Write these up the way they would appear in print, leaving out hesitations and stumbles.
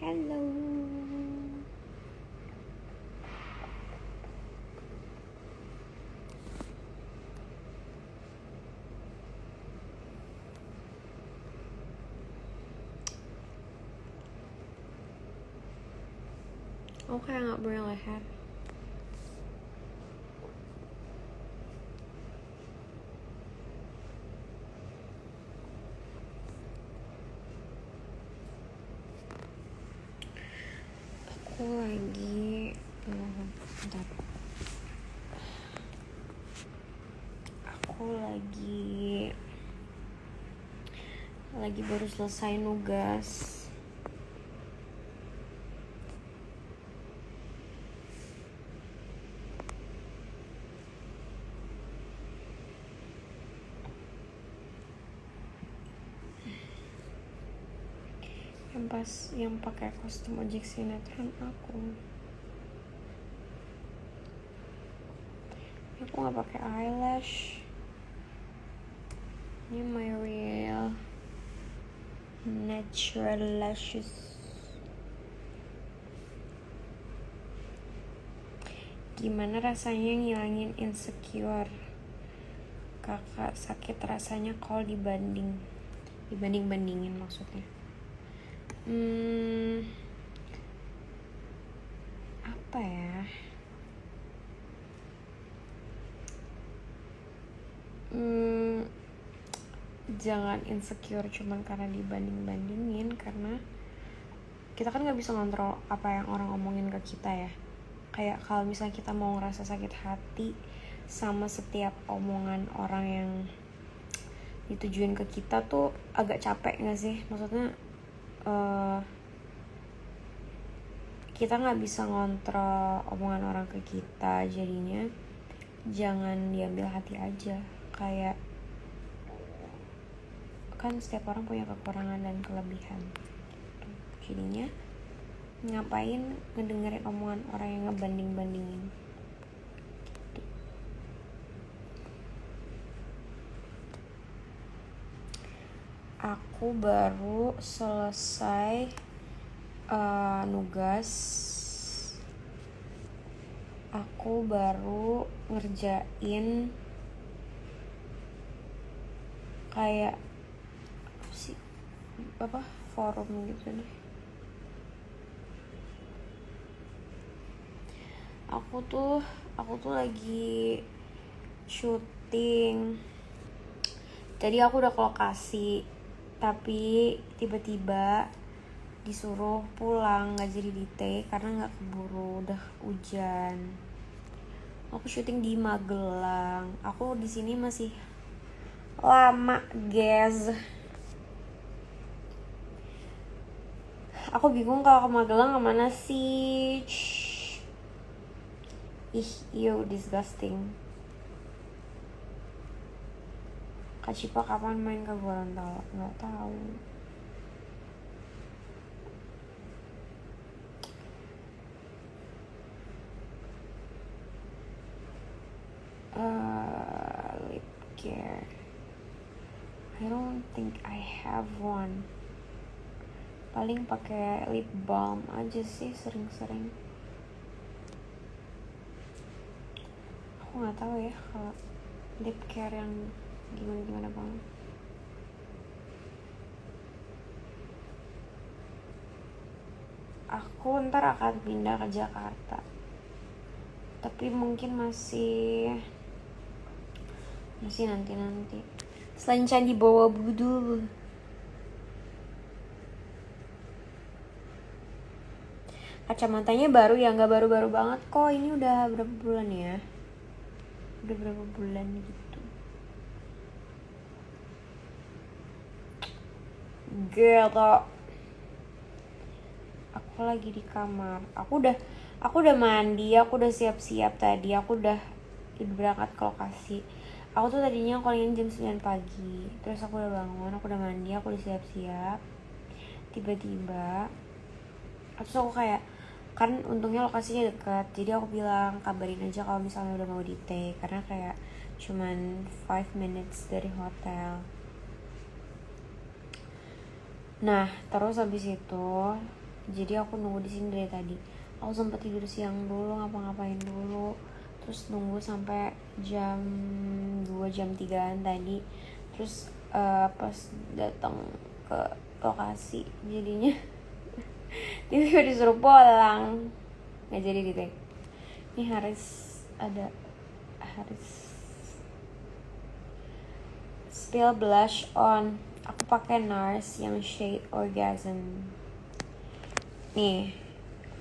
Hello. Aku kayak gak punya leher. Aku lagi bentar. Aku lagi baru selesai nugas. Yang pakai kostum ojek sinetron aku nggak pakai eyelash. Ini my real natural lashes. Gimana rasanya ngilangin insecure? Kakak sakit rasanya kalau dibandingin maksudnya. Apa ya? Jangan insecure cuman karena dibandingin, karena kita kan nggak bisa ngontrol apa yang orang omongin ke kita ya. Kayak kalau misalnya kita mau ngerasa sakit hati sama setiap omongan orang yang ditujuin ke kita tuh agak capek nggak sih? Maksudnya kita nggak bisa ngontrol omongan orang ke kita, jadinya jangan diambil hati aja. Kayak kan setiap orang punya kekurangan dan kelebihan, jadinya ngapain ngedengerin omongan orang yang ngebandingin. Aku baru selesai nugas. Aku baru ngerjain kayak forum gitu deh. Aku tuh lagi syuting. Tadi aku udah ke lokasi, tapi tiba-tiba disuruh pulang, nggak jadi di take karena nggak keburu, udah hujan. Aku syuting di Magelang. Aku di sini masih lama, guys. Aku bingung kalau ke Magelang kemana sih. Disgusting. Kak Cipa kapan main ke Gorontalo? Nggak tahu. Lip care. I don't think I have one. Paling pakai lip balm aja sih sering-sering. Aku nggak tahu ya kalau lip care yang gimana bang. Aku ntar akan pindah ke Jakarta, tapi mungkin masih nanti. Selain Candi Borobudur. Kacamatanya baru ya, nggak baru-baru banget kok. Ini udah berapa bulan ya? Udah berapa bulan gitu. Girl, aku lagi di kamar. Aku udah mandi, aku udah siap-siap tadi. Aku udah berangkat ke lokasi. Aku tuh tadinya callingin jam 9 pagi. Terus aku udah bangun, aku udah mandi, aku udah siap-siap. Tiba-tiba terus aku kayak, kan untungnya lokasinya dekat, jadi aku bilang kabarin aja kalau misalnya udah mau di take, karena kayak cuman 5 minutes dari hotel. Nah terus habis itu Jadi aku nunggu di sini dari tadi. Aku sempat tidur siang dulu, ngapa-ngapain dulu, terus nunggu sampai jam 2 jam 3-an tadi. Terus pas datang ke lokasi jadinya tiba-tiba disuruh pulang, nggak jadi di take. Ini Haris spill blush on. Aku pakai NARS yang shade Orgasm. Nih,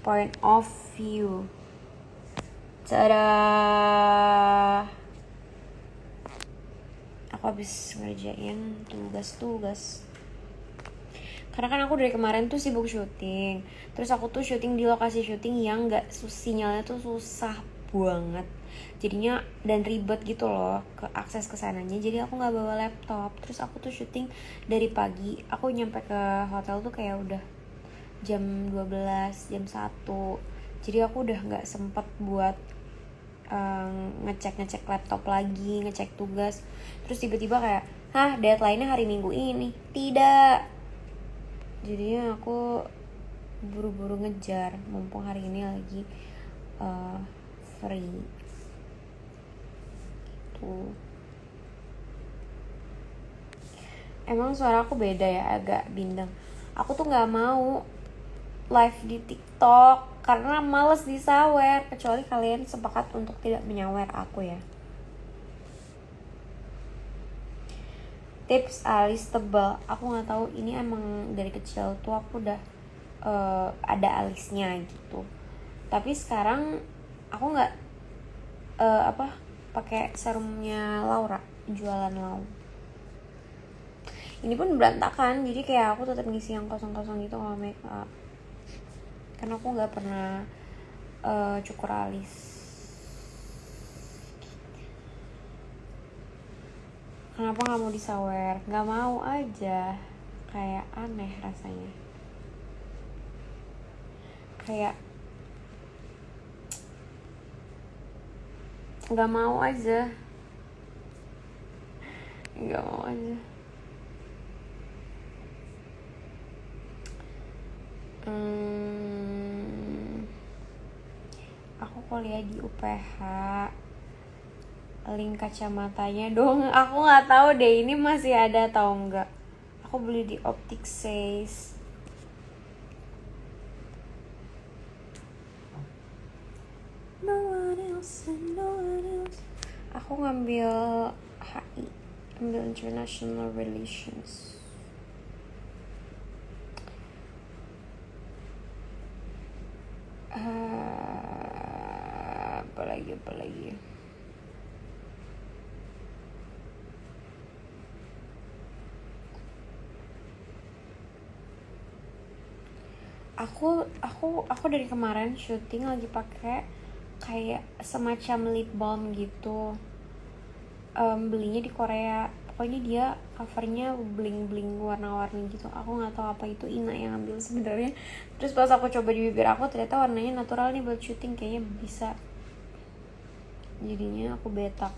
point of view. Tada! Aku habis ngerjain tugas. Karena kan aku dari kemarin tuh sibuk syuting. Terus aku tuh syuting di lokasi syuting yang sinyalnya tuh susah banget. Jadinya dan ribet gitu loh ke akses ke sananya. Jadi aku nggak bawa laptop. Terus aku tuh syuting dari pagi. Aku nyampe ke hotel tuh kayak udah jam 12, jam 1. Jadi aku udah gak sempet buat ngecek laptop lagi, ngecek tugas. Terus tiba-tiba kayak, deadline-nya hari Minggu ini. Tidak. Jadinya aku buru-buru ngejar, mumpung hari ini lagi free. Tuh. Emang suara aku beda ya, agak bindeng. Aku tuh gak mau live di TikTok karena males disawer, kecuali kalian sepakat untuk tidak menyawer aku ya. Tips alis tebal, aku nggak tahu, ini emang dari kecil tuh aku udah ada alisnya gitu. Tapi sekarang aku nggak pakai serumnya Laura, jualan Lau. Ini pun berantakan, jadi kayak aku tetap ngisi yang kosong-kosong gitu kalau make up. Karena aku nggak pernah cukur alis. Kenapa nggak mau disawer? Nggak mau aja, kayak aneh rasanya. Kayak nggak mau aja. Aku kuliah di UPH. Link kacamatanya dong. Aku nggak tahu deh ini masih ada atau enggak. Aku beli di Optic Says. No one else. Aku ngambil HI, ambil International Relations. Apa lagi? Aku dari kemarin syuting lagi pakai kayak semacam lip balm gitu. Belinya di Korea. Pokoknya dia covernya bling-bling warna-warni gitu. Aku nggak tahu apa itu, Ina yang ambil sebenarnya. Terus pas aku coba di bibir aku, ternyata warnanya natural nih buat syuting, kayaknya bisa. Jadinya aku betak.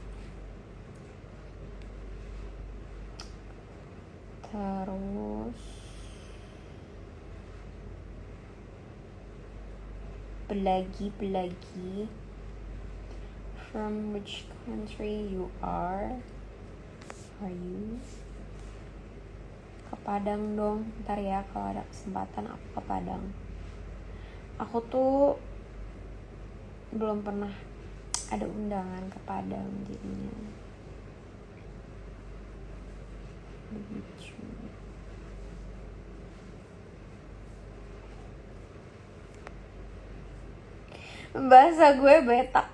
Terus pelagi. From which country you are you? Ke Padang dong, ntar ya kalau ada kesempatan aku ke Padang. Aku tuh belum pernah ada undangan ke Padang, jadinya begitu. Bahasa gue betak.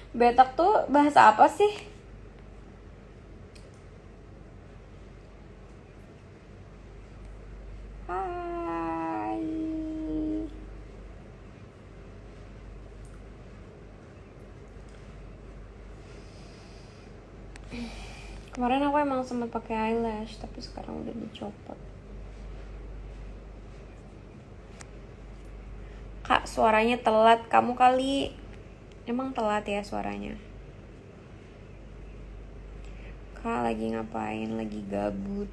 Betak tuh bahasa apa sih? Hai. Kemarin aku emang sempat pakai eyelash, tapi sekarang udah dicopot. Kak, suaranya telat. Kamu kali emang telat ya suaranya. Kak lagi ngapain? Lagi gabut.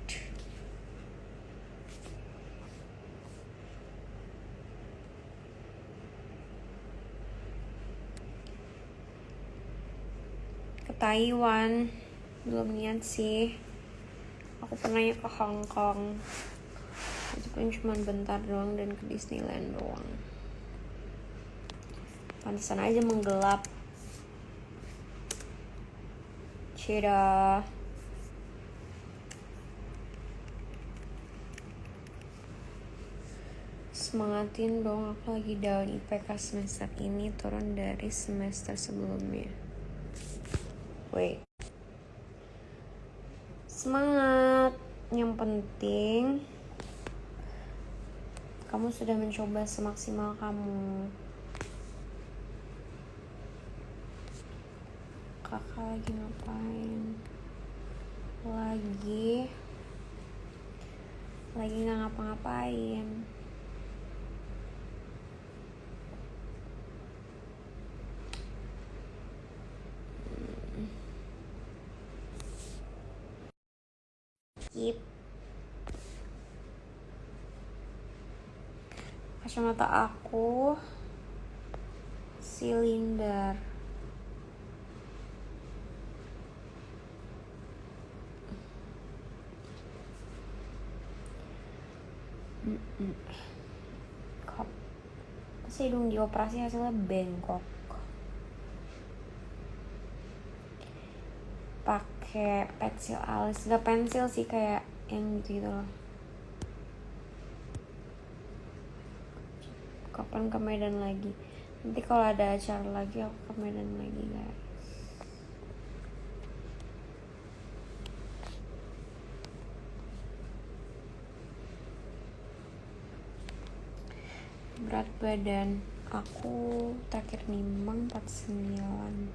ke Taiwan. Belum niat sih. Aku pernahnya ke Hong Kong. Itu pun cuma bentar doang dan ke Disneyland doang. Pantesan aja menggelap. Cira. Semangatin dong, aku lagi down IPK semester ini turun dari semester sebelumnya. Wait. Semangat. Yang penting kamu sudah mencoba semaksimal kamu. Kakak lagi ngapain? Lagi nggak ngapa-ngapain. Skip. Kacamata aku silinder. Kok hidung dioperasi hasilnya bengkok. Pakai pensil alis, nggak pensil sih, kayak yang gitu loh. Kapan ke Medan lagi? Nanti kalau ada acara lagi aku ke Medan lagi, guys. Berat badan aku terakhir nimbang 49.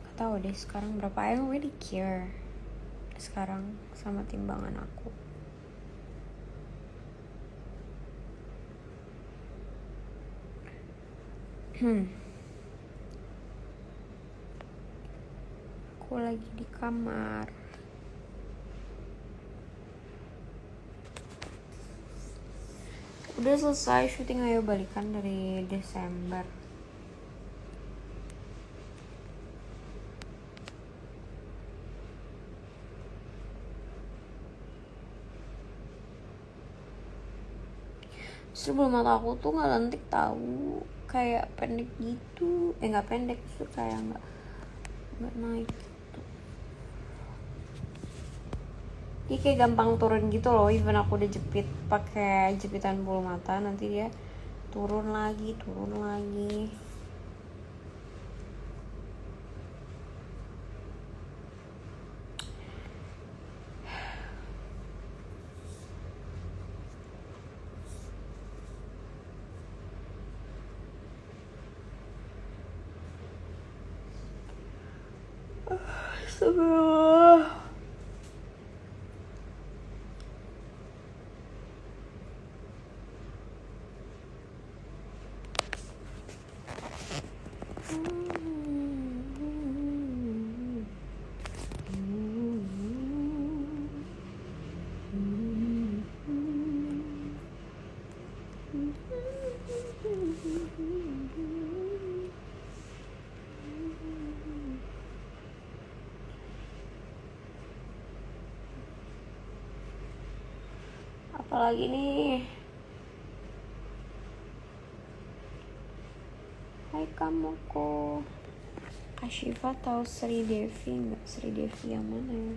Gak tau deh sekarang berapa. I don't really care sekarang sama timbangan aku. Aku lagi di kamar. Udah selesai syuting Ayo Balikan dari Desember. Justru bulu mata aku tuh nggak lentik tahu, kayak pendek gitu. Nggak pendek, justru kayak nggak naik gitu. Dia kayak gampang turun gitu loh. Even aku udah jepit pakai jepitan bulu mata, nanti dia turun lagi. Astagfirullah. Apalagi nih. Hai kamu kok. Kashifa tahu Sri Devi nggak? Sri Devi yang mana ya?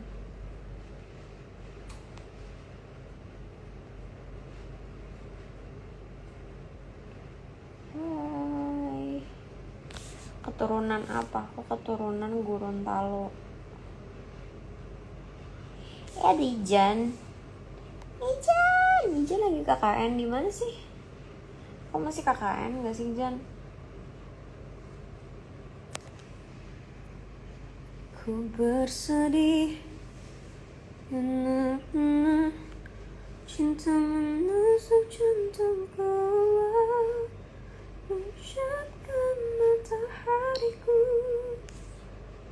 Hai. Keturunan apa? Aku keturunan Gorontalo. Dijan lagi KKN di mana sih? Kok masih KKN nggak sih Jan? Ku bersedih karena cinta menusuk jantungku, mengucapkan matahariku,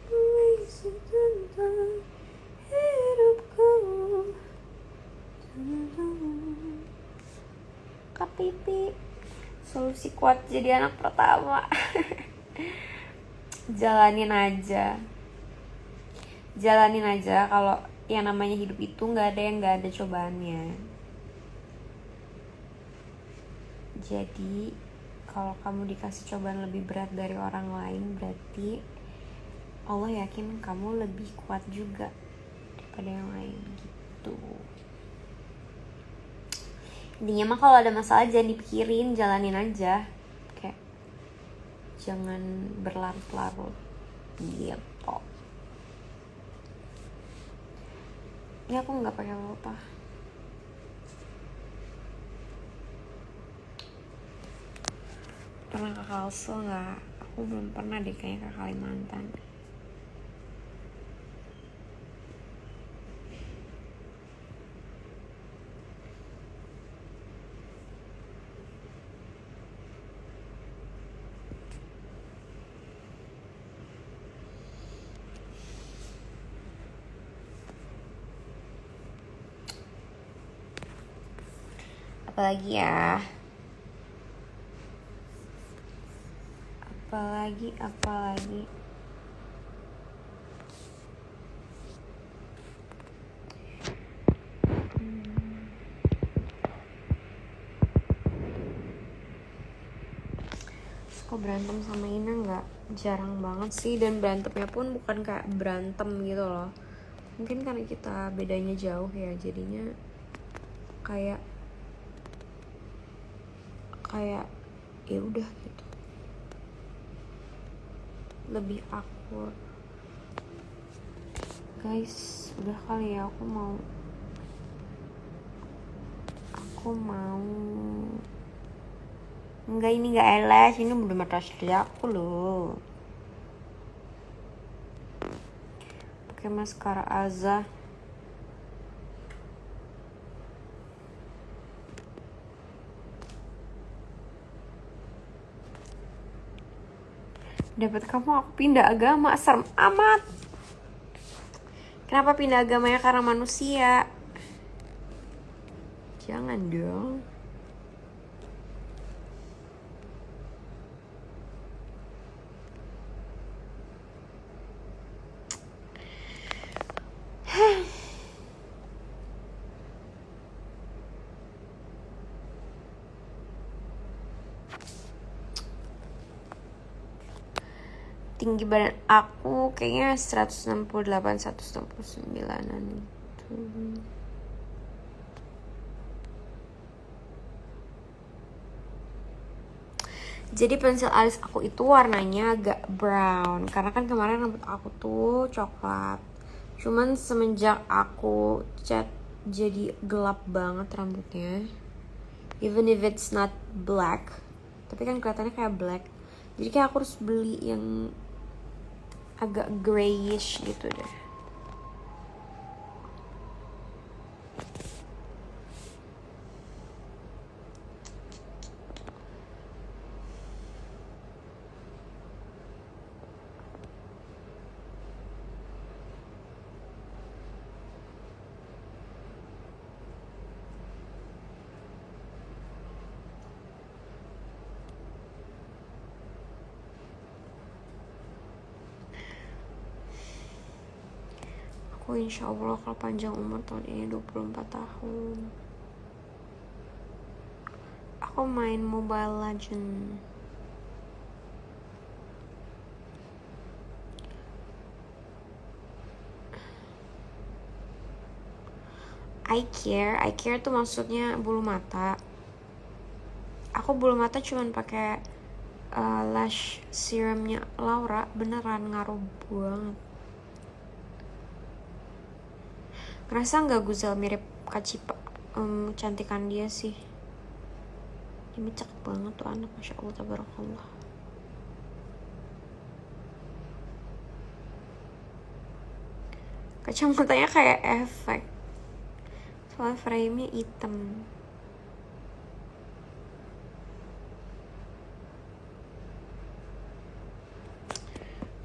puisi tentang hidupku, tentang Kak Pipi, solusi kuat jadi anak pertama. jalanin aja kalau yang namanya hidup itu nggak ada cobaannya. Jadi kalau kamu dikasih cobaan lebih berat dari orang lain, berarti Allah yakin kamu lebih kuat juga daripada yang lain gitu. Intinya mah kalau ada masalah jangan dipikirin, jalanin aja, kayak jangan berlarut-larut gitu. Ini aku nggak pakai apa-apa. Pernah ke Kalsel nggak? Aku belum pernah deh kayaknya ke Kalimantan. Apalagi ya? Apalagi? Suka berantem sama Ina nggak? Jarang banget sih, dan berantemnya pun bukan kayak berantem gitu loh. Mungkin karena kita bedanya jauh ya, jadinya kayak ya udah gitu, lebih akur. Guys, udah kali ya, aku mau enggak, ini enggak eyelash, ini udah mata asli aku loh, pakai maskara Aza. Dapat kamu aku pindah agama, serem amat. Kenapa pindah agamanya? Karena manusia. Jangan dong. Tinggi badan aku kayaknya 168, 169an gitu. Jadi pensil alis aku itu warnanya agak brown, karena kan kemarin rambut aku tuh coklat. Cuman semenjak aku cat jadi gelap banget rambutnya. Even if it's not black, tapi kan kelihatannya kayak black. Jadi kayak aku harus beli yang agak grayish gitu deh. Aku insya Allah kalau panjang umur tahun ini 24 tahun. Aku main Mobile Legend. I care tuh maksudnya bulu mata. Aku bulu mata cuman pakai lash serumnya Laura, beneran ngaruh banget. Ngerasa nggak Guzel mirip Kacipa? Cantikan dia sih. Ini cakep banget tuh anak, masya Allah tabarakallah. Kacamatanya kayak efek, soalnya frame-nya hitam.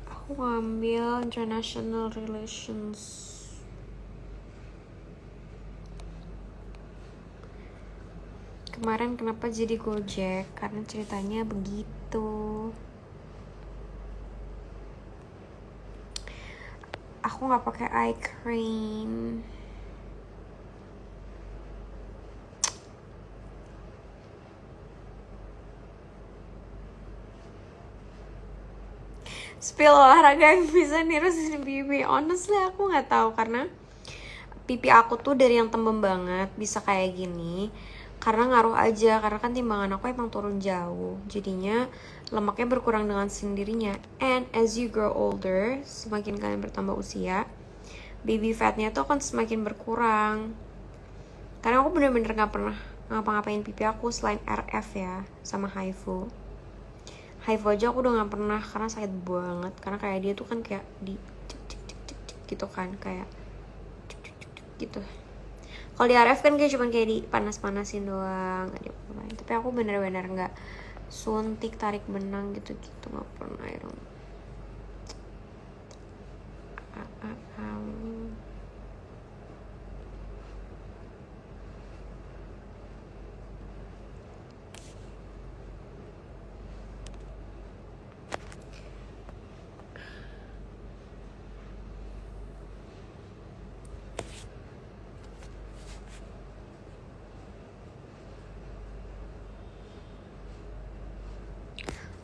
Aku ngambil International Relations. Kemarin kenapa jadi Gojek? Karena ceritanya begitu. Aku nggak pakai eye cream. Spill olahraga yang bisa nirusin pipi. Honestly aku nggak tahu karena pipi aku tuh dari yang tembem banget bisa kayak gini karena ngaruh aja, karena kan timbangan aku emang turun jauh, jadinya lemaknya berkurang dengan sendirinya. And as you grow older, semakin kalian bertambah usia, baby fatnya tuh akan semakin berkurang. Karena aku bener-bener gak pernah ngapa-ngapain pipi aku selain RF ya sama HIFU. HIFU aja aku udah gak pernah karena sakit banget, karena kayak dia tuh kan kayak di gitu kan, kayak gitu. Kalau di RF kan kayak cuma kayak dipanas-panasin doang, gak diapa-apain. Tapi aku bener-bener nggak suntik tarik benang gitu-gitu, nggak pernah ya.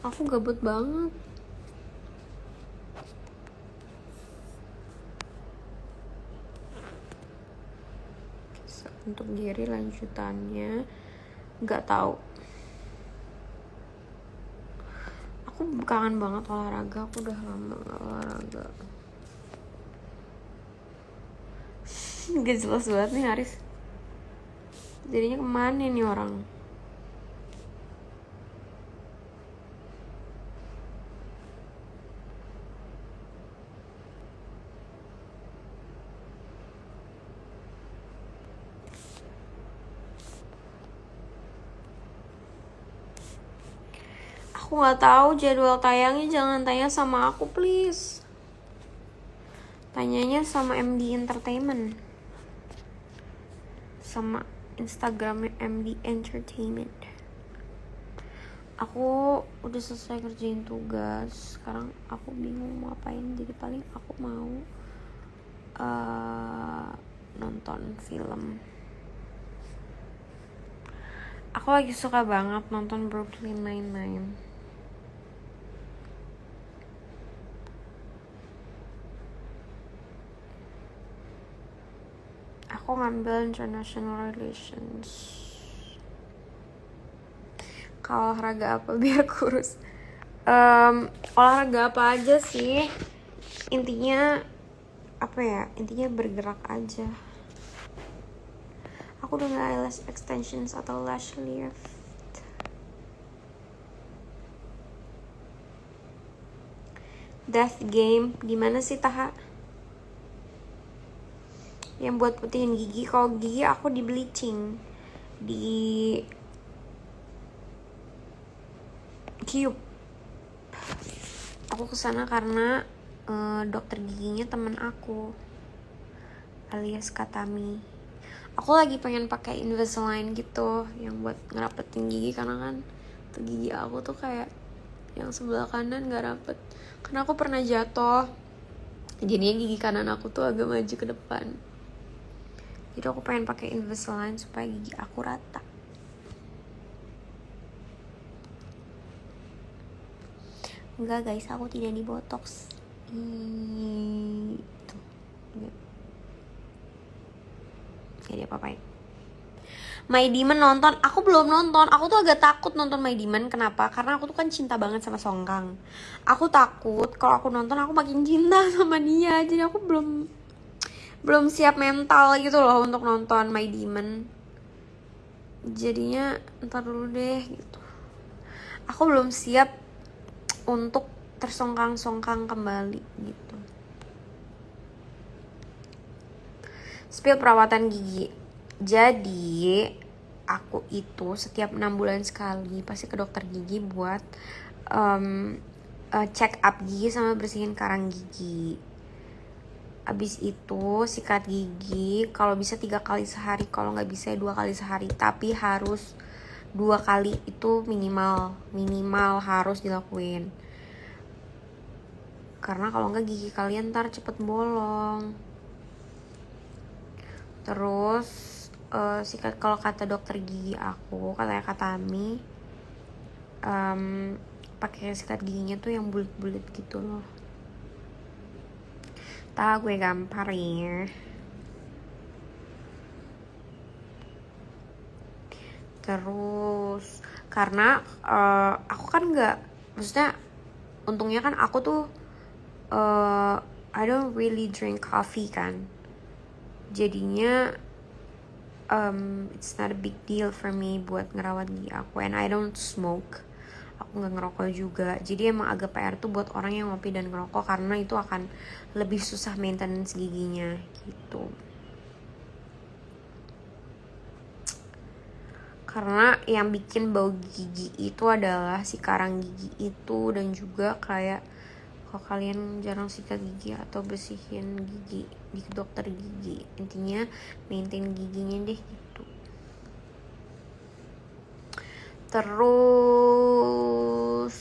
Aku gabut banget. Untuk Giri lanjutannya nggak tahu. Aku kangen banget olahraga, aku udah lama nggak olahraga. Gak jelas banget nih Haris. Jadinya kemana nih orang? Aku nggak tahu jadwal tayangnya, jangan tanya sama aku please. Tanyanya sama MD Entertainment, sama Instagramnya MD Entertainment. Aku udah selesai kerjain tugas, sekarang aku bingung mau ngapain, jadi paling aku mau nonton film. Aku lagi suka banget nonton Brooklyn Nine-Nine. Aku ngambil International Relations. Kalau olahraga apa biar kurus? Olahraga apa aja sih? Intinya apa ya? Intinya bergerak aja. Aku udah nggak eyelash extensions atau lash lift. Death Game gimana sih Taha? Yang buat putihin gigi. Kalau gigi aku di bleaching di Cube. Aku kesana karena dokter giginya temen aku alias Katami. Aku lagi pengen pakai Invisalign gitu yang buat ngerapetin gigi, karena kan tuh gigi aku tuh kayak yang sebelah kanan gak rapet karena aku pernah jatuh, jadinya gigi kanan aku tuh agak maju ke depan. Jadi aku pengen pakai Invisalign supaya gigi aku rata. Enggak guys, aku tidak di botox. Itu gak diapa-apain. My Demon nonton, aku belum nonton. Aku tuh agak takut nonton My Demon. Kenapa? Karena aku tuh kan cinta banget sama Song Kang. Aku takut kalau aku nonton aku makin cinta sama dia. Jadi aku belum siap mental gitu loh untuk nonton My Demon. Jadinya ntar dulu deh gitu. Aku belum siap untuk tersongkang-songkang kembali gitu. Spill perawatan gigi. Jadi aku itu setiap 6 bulan sekali pasti ke dokter gigi buat check up gigi sama bersihin karang gigi. Abis itu sikat gigi kalau bisa 3 kali sehari, kalau nggak bisa 2 kali sehari, tapi harus 2 kali itu minimal harus dilakuin. karena kalau nggak gigi kalian ntar cepet bolong. Terus sikat, kalau kata dokter gigi aku, katanya kata Ami, pakai sikat giginya tuh yang bulat-bulat gitu loh. Gue gampar ya. Terus karena aku kan nggak, maksudnya untungnya kan aku tuh I don't really drink coffee kan, jadinya it's not a big deal for me buat ngerawat gigi aku. And I don't smoke, aku nggak ngerokok juga, jadi emang agak PR tuh buat orang yang ngopi dan ngerokok, karena itu akan lebih susah maintenance giginya gitu. Karena yang bikin bau gigi itu adalah si karang gigi itu, dan juga kayak kalau kalian jarang sikat gigi atau bersihin gigi di dokter gigi, intinya maintain giginya deh gitu. Terus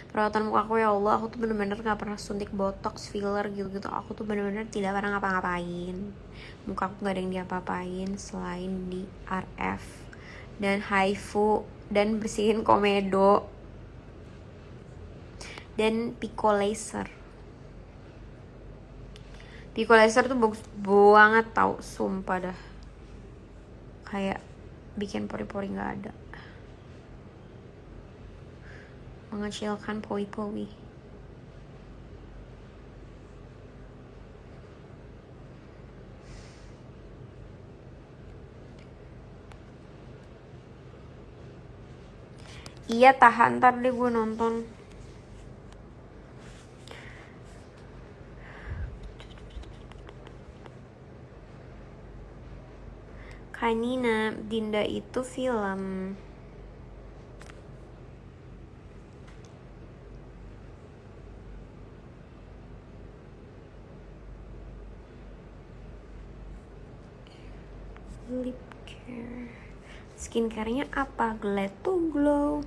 perawatan muka aku, ya Allah, aku tuh bener-bener gak pernah suntik botox, filler gitu-gitu. Aku tuh bener-bener tidak pernah ngapa-ngapain. Muka aku gak ada yang diapa-apain selain di RF dan HIFU dan bersihin komedo dan pico laser. Pico laser tuh bagus banget tau, sumpah dah. Kayak bikin pori-pori gak ada, mengecilkan pori-pori. Iya, tahan, ntar deh gue nonton. Kanina, Dinda itu film. Lip care. Skincare-nya apa? Glad to Glow.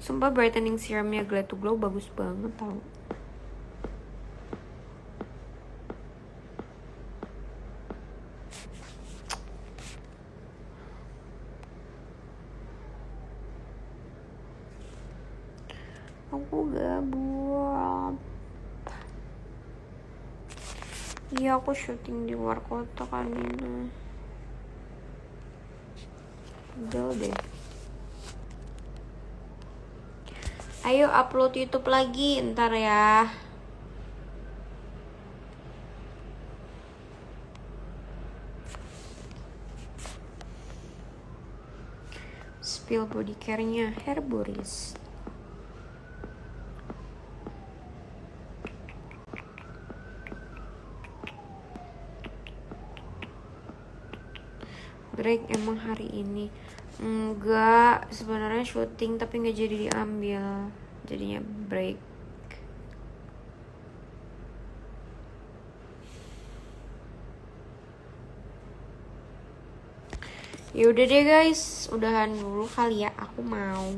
Sumpah brightening serumnya Glad to Glow bagus banget tau. Aku gabut. Iya, aku syuting di luar kota kan ini. Udah deh. Ayo upload YouTube lagi ntar ya. Spill body care-nya Herboris. Break emang hari ini? Enggak, sebenarnya syuting tapi nggak jadi diambil, jadinya break. Yaudah deh guys, udahan dulu kali ya, aku mau